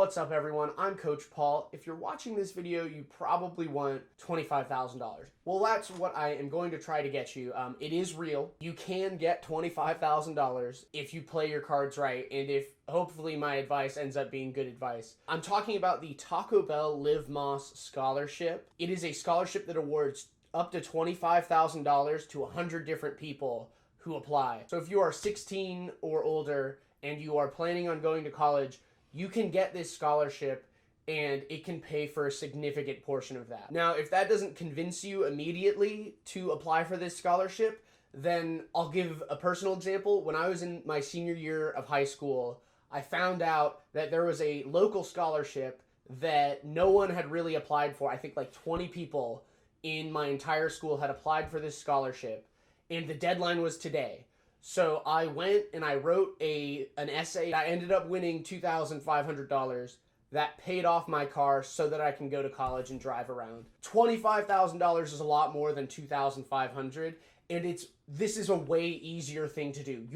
What's up everyone, I'm Coach Paul. If you're watching this video, you probably want $25,000. Well, that's what I am going to try to get you. It is real. You can get $25,000 if you play your cards right, and if hopefully my advice ends up being good advice. I'm talking about the Taco Bell Live Más Scholarship. It is a scholarship that awards up to $25,000 to 100 different people who apply. So if you are 16 or older and you are planning on going to college, you can get this scholarship and it can pay for a significant portion of that. Now, if that doesn't convince you immediately to apply for this scholarship, then I'll give a personal example. When I was in my senior year of high school, I found out that there was a local scholarship that no one had really applied for. I think like 20 people in my entire school had applied for this scholarship, and the deadline was today. So I went and I wrote an essay. I ended up winning $2,500. That paid off my car so that I can go to college and drive around. $25,000 is a lot more than $2,500, and this is a way easier thing to do.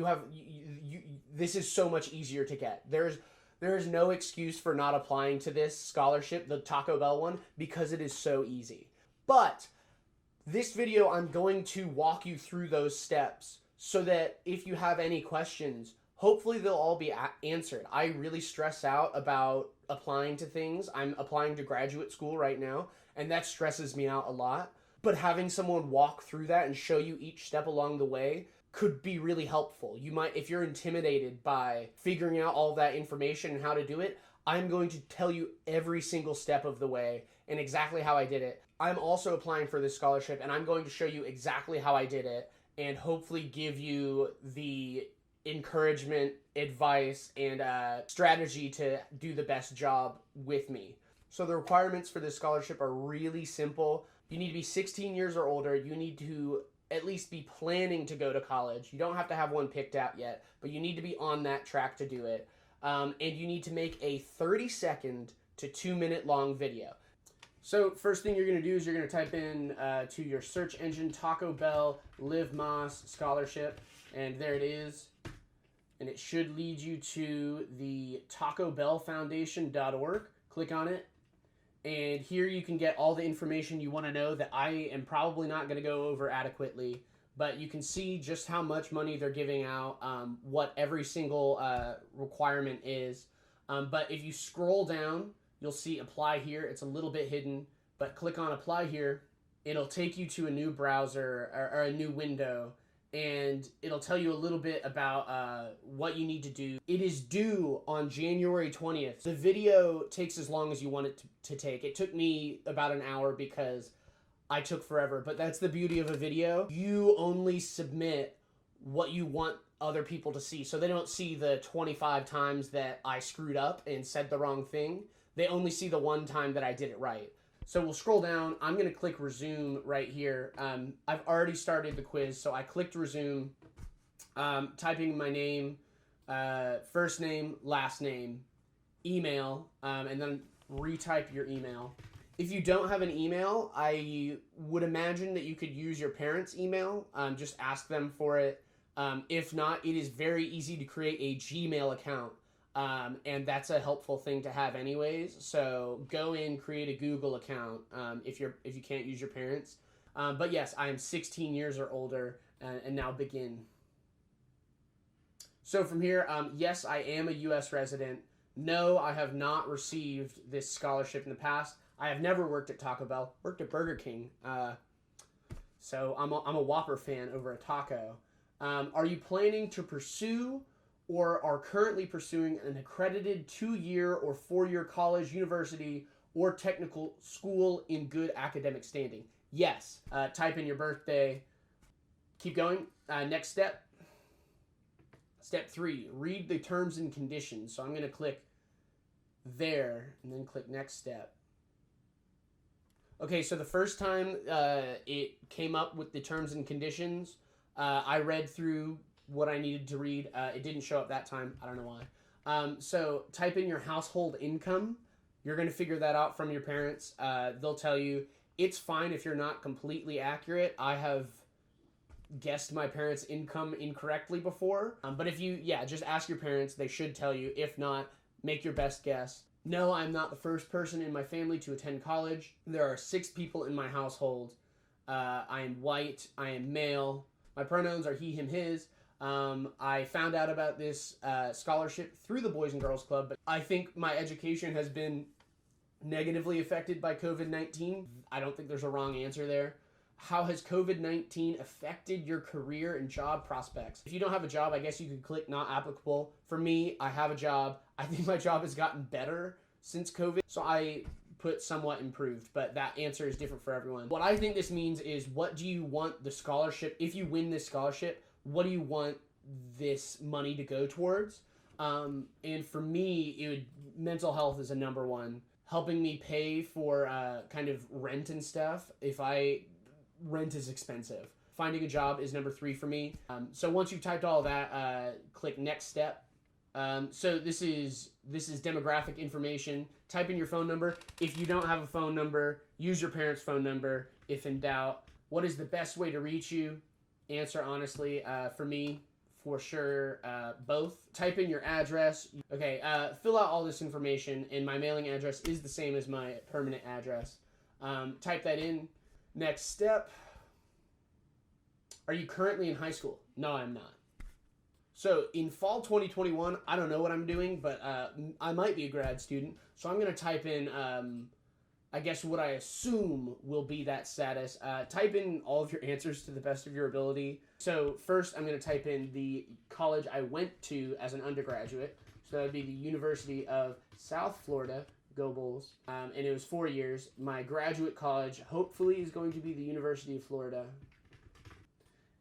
This is so much easier to get. There is no excuse for not applying to this scholarship, the Taco Bell one, because it is so easy. But this video, I'm going to walk you through those steps so that if you have any questions, hopefully they'll all be answered. I really stress out about applying to things. I'm applying to graduate school right now, and that stresses me out a lot. But having someone walk through that and show you each step along the way could be really helpful. You might, if you're intimidated by figuring out all that information and how to do it, I'm going to tell you every single step of the way and exactly how I did it. I'm also applying for this scholarship, and I'm going to show you exactly how I did it and hopefully give you the encouragement, advice, and strategy to do the best job with me. So the requirements for this scholarship are really simple. You need to be 16 years or older. You need to at least be planning to go to college. You don't have to have one picked out yet, but you need to be on that track to do it. And you need to make a 30-second to 2-minute long video. So first thing you're going to do is you're going to type in to your search engine Taco Bell Live Más Scholarship, and there it is. And it should lead you to the TacoBellFoundation.org. Click on it, and here you can get all the information you want to know that I am probably not going to go over adequately, but you can see just how much money they're giving out, what every single requirement is. But if you scroll down, you'll see apply here. It's a little bit hidden, but click on apply here. It'll take you to a new browser or a new window, and it'll tell you a little bit about what you need to do. It is due on January 20th. The video takes as long as you want it to take. It took me about an hour because I took forever, but that's the beauty of a video. You only submit what you want other people to see, so they don't see the 25 times that I screwed up and said the wrong thing. They only see the one time that I did it right. So we'll scroll down. I'm going to click resume right here. I've already started the quiz, so I clicked resume, typing my name, first name, last name, email, and then retype your email. If you don't have an email, I would imagine that you could use your parents' email. Just ask them for it. If not, it is very easy to create a Gmail account. And that's a helpful thing to have anyways. So go in, create a Google account if you can't use your parents. But yes, I am 16 years or older, and now begin. So from here, yes, I am a U.S. resident. No, I have not received this scholarship in the past. I have never worked at Taco Bell. Worked at Burger King. So I'm a Whopper fan over a taco. Are you planning to pursue or are currently pursuing an accredited 2-year or 4-year college, university, or technical school in good academic standing? Yes. Type in your birthday. Keep going. Next step. Step 3, read the terms and conditions. So I'm going to click there and then click next step. Okay, so the first time it came up with the terms and conditions, I read through what I needed to read. It didn't show up that time. I don't know why. So type in your household income. You're going to figure that out from your parents. They'll tell you. It's fine if you're not completely accurate. I have guessed my parents' income incorrectly before. But if you, just ask your parents. They should tell you. If not, make your best guess. No, I'm not the first person in my family to attend college. There are 6 people in my household. I am white. I am male. My pronouns are he, him, his. I found out about this scholarship through the Boys and Girls Club, but I think my education has been negatively affected by COVID-19. I don't think there's a wrong answer there. How has COVID-19 affected your career and job prospects? If you don't have a job, I guess you could click not applicable. For me, I have a job. I think my job has gotten better since COVID, so I put somewhat improved, but that answer is different for everyone. What I think this means is, what do you want the scholarship, if you win this scholarship, what do you want this money to go towards? And for me, mental health is a number one. Helping me pay for kind of rent and stuff. Rent is expensive. Finding a job is number 3 for me. So once you've typed all that, click next step. So this is demographic information. Type in your phone number. If you don't have a phone number, use your parents' phone number. If in doubt, what is the best way to reach you? Answer honestly. For me, for sure, both. Type in your address. Okay, fill out all this information, and my mailing address is the same as my permanent address. Type that in. Next step. Are you currently in high school? No, I'm not. So in fall 2021, I don't know what I'm doing, but I might be a grad student. So I'm going to type in, I guess what I assume will be that status. Type in all of your answers to the best of your ability. So first I'm going to type in the college I went to as an undergraduate. So that would be the University of South Florida. Go Bulls. And it was 4 years. My graduate college hopefully is going to be the University of Florida.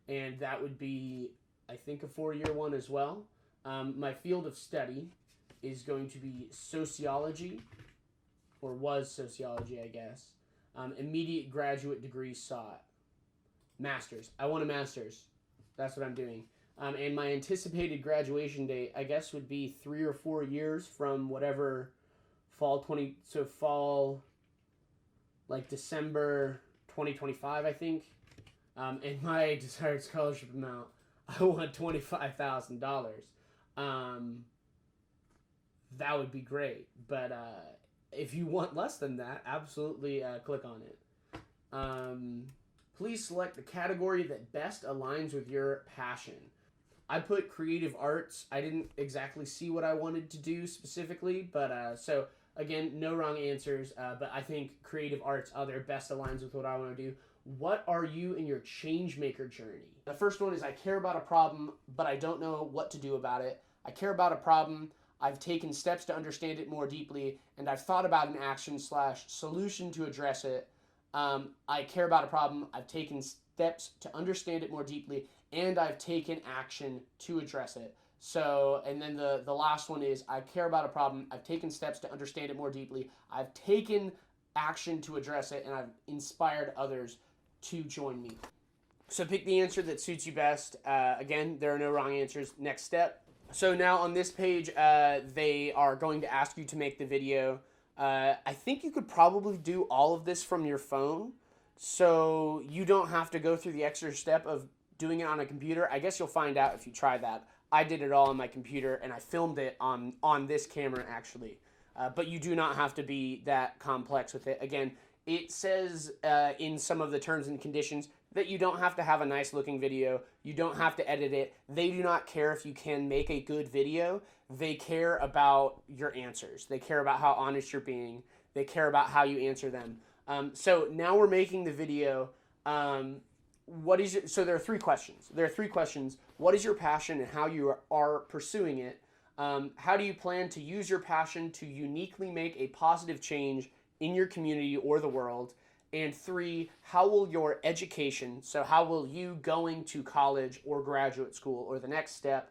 And that would be, I think, a 4-year one as well. My field of study is going to be sociology, or was sociology, I guess. Immediate graduate degree sought. Master's. I want a master's. That's what I'm doing. And my anticipated graduation date, I guess, would be 3 or 4 years from whatever fall, like December 2025, I think. And my desired scholarship amount, I want $25,000. That would be great. But if you want less than that, absolutely click on it. Please select the category that best aligns with your passion. I put creative arts. I didn't exactly see what I wanted to do specifically, but so again, no wrong answers, but I think creative arts best aligns with what I want to do. What are you in your change maker journey? The first one is, I care about a problem, but I don't know what to do about it. I care about a problem. I've taken steps to understand it more deeply, and I've thought about an action/solution to address it. I care about a problem. I've taken steps to understand it more deeply, and I've taken action to address it. So, and then the last one is, I care about a problem. I've taken steps to understand it more deeply. I've taken action to address it, and I've inspired others to join me. So pick the answer that suits you best. Again, there are no wrong answers. Next step. So now on this page, they are going to ask you to make the video. I think you could probably do all of this from your phone, so you don't have to go through the extra step of doing it on a computer. I guess you'll find out if you try that. I did it all on my computer, and I filmed it on this camera, actually. But you do not have to be that complex with it. Again, it says in some of the terms and conditions that you don't have to have a nice looking video. You don't have to edit it. They do not care if you can make a good video. They care about your answers. They care about how honest you're being. They care about how you answer them. So now we're making the video. So there are 3 questions. What is your passion and how you are pursuing it? How do you plan to use your passion to uniquely make a positive change in your community or the world? And 3, how will your education, so how will you going to college or graduate school or the next step,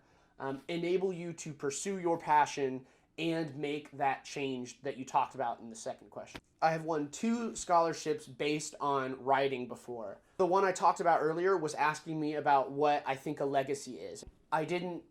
enable you to pursue your passion and make that change that you talked about in the second question? I have won 2 scholarships based on writing before. The one I talked about earlier was asking me about what I think a legacy is. I didn't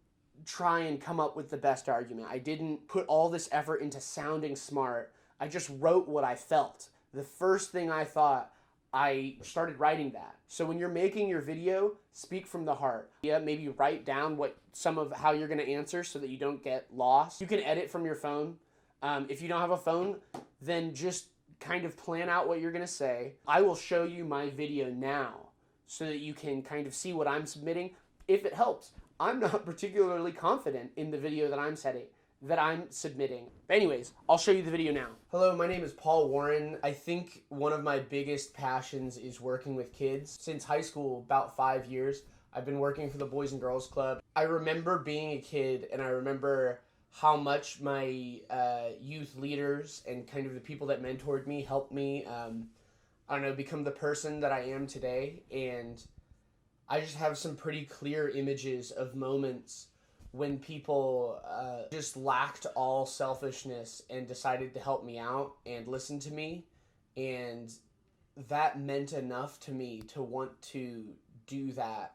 try and come up with the best argument. I didn't put all this effort into sounding smart. I just wrote what I felt. The first thing I thought, I started writing that. So when you're making your video, speak from the heart. Yeah, maybe write down some of how you're going to answer so that you don't get lost. You can edit from your phone. If you don't have a phone, then just kind of plan out what you're going to say. I will show you my video now so that you can kind of see what I'm submitting. If it helps, I'm not particularly confident in the video that I'm submitting. But anyways, I'll show you the video now. Hello, my name is Paul Warren. I think one of my biggest passions is working with kids. Since high school, about 5 years, I've been working for the Boys and Girls Club. I remember being a kid, and I remember how much my youth leaders and kind of the people that mentored me helped me, become the person that I am today. And I just have some pretty clear images of moments when people just lacked all selfishness and decided to help me out and listen to me. And that meant enough to me to want to do that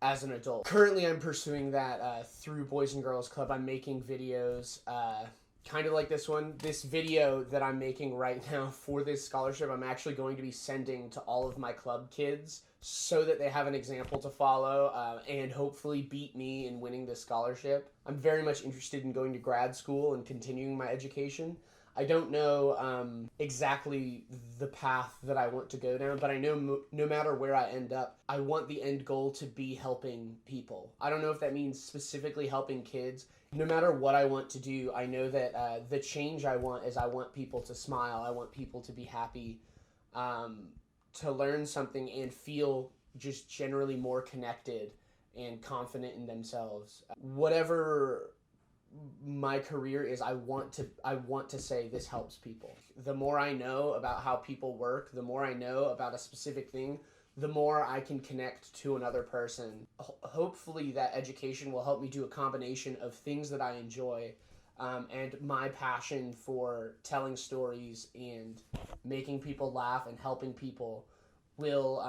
as an adult. Currently, I'm pursuing that through Boys and Girls Club. I'm making videos kind of like this one. This video that I'm making right now for this scholarship, I'm actually going to be sending to all of my club kids so that they have an example to follow and hopefully beat me in winning this scholarship. I'm very much interested in going to grad school and continuing my education. I don't know exactly the path that I want to go down, but I know no matter where I end up, I want the end goal to be helping people. I don't know if that means specifically helping kids. No matter what I want to do, I know that the change I want is I want people to smile. I want people to be happy, to learn something and feel just generally more connected and confident in themselves. Whatever my career is, I want to say this helps people. The more I know about how people work, the more I know about a specific thing, the more I can connect to another person. Hopefully that education will help me do a combination of things that I enjoy and my passion for telling stories and making people laugh and helping people will,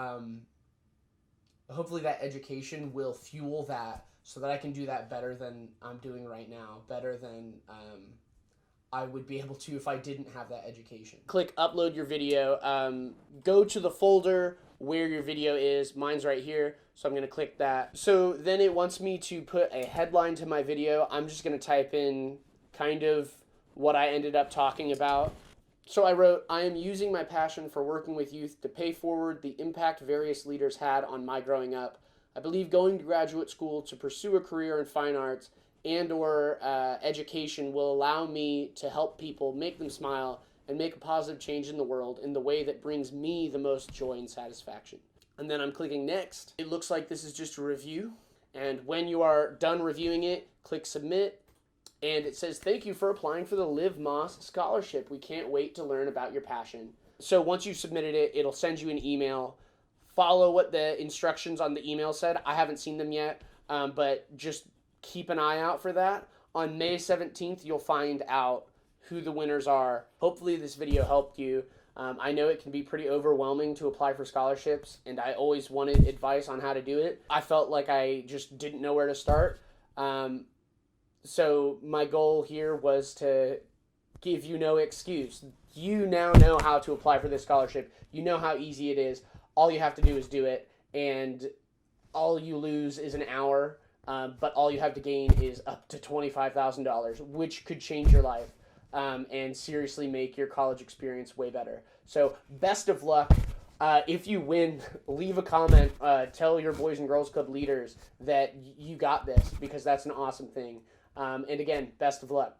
hopefully that education will fuel that so that I can do that better than I'm doing right now, better than I would be able to if I didn't have that education. Click upload your video. Go to the folder where your video is. Mine's right here, so I'm going to click that. So then it wants me to put a headline to my video. I'm just going to type in kind of what I ended up talking about. So I wrote, I am using my passion for working with youth to pay forward the impact various leaders had on my growing up. I believe going to graduate school to pursue a career in fine arts and or education will allow me to help people, make them smile, and make a positive change in the world in the way that brings me the most joy and satisfaction. And then I'm clicking next. It looks like this is just a review. And when you are done reviewing it, click submit. And it says, thank you for applying for the Liv Moss Scholarship. We can't wait to learn about your passion. So once you've submitted it, it'll send you an email. Follow what the instructions on the email said. I haven't seen them yet, but just keep an eye out for that. On May 17th, you'll find out who the winners are. Hopefully this video helped you. I know it can be pretty overwhelming to apply for scholarships, and I always wanted advice on how to do it. I felt like I just didn't know where to start. So my goal here was to give you no excuse. You now know how to apply for this scholarship. You know how easy it is. All you have to do is do it, and all you lose is an hour, but all you have to gain is up to $25,000, which could change your life and seriously make your college experience way better. So best of luck. If you win, leave a comment. Tell your Boys and Girls Club leaders that you got this, because that's an awesome thing. And again, best of luck.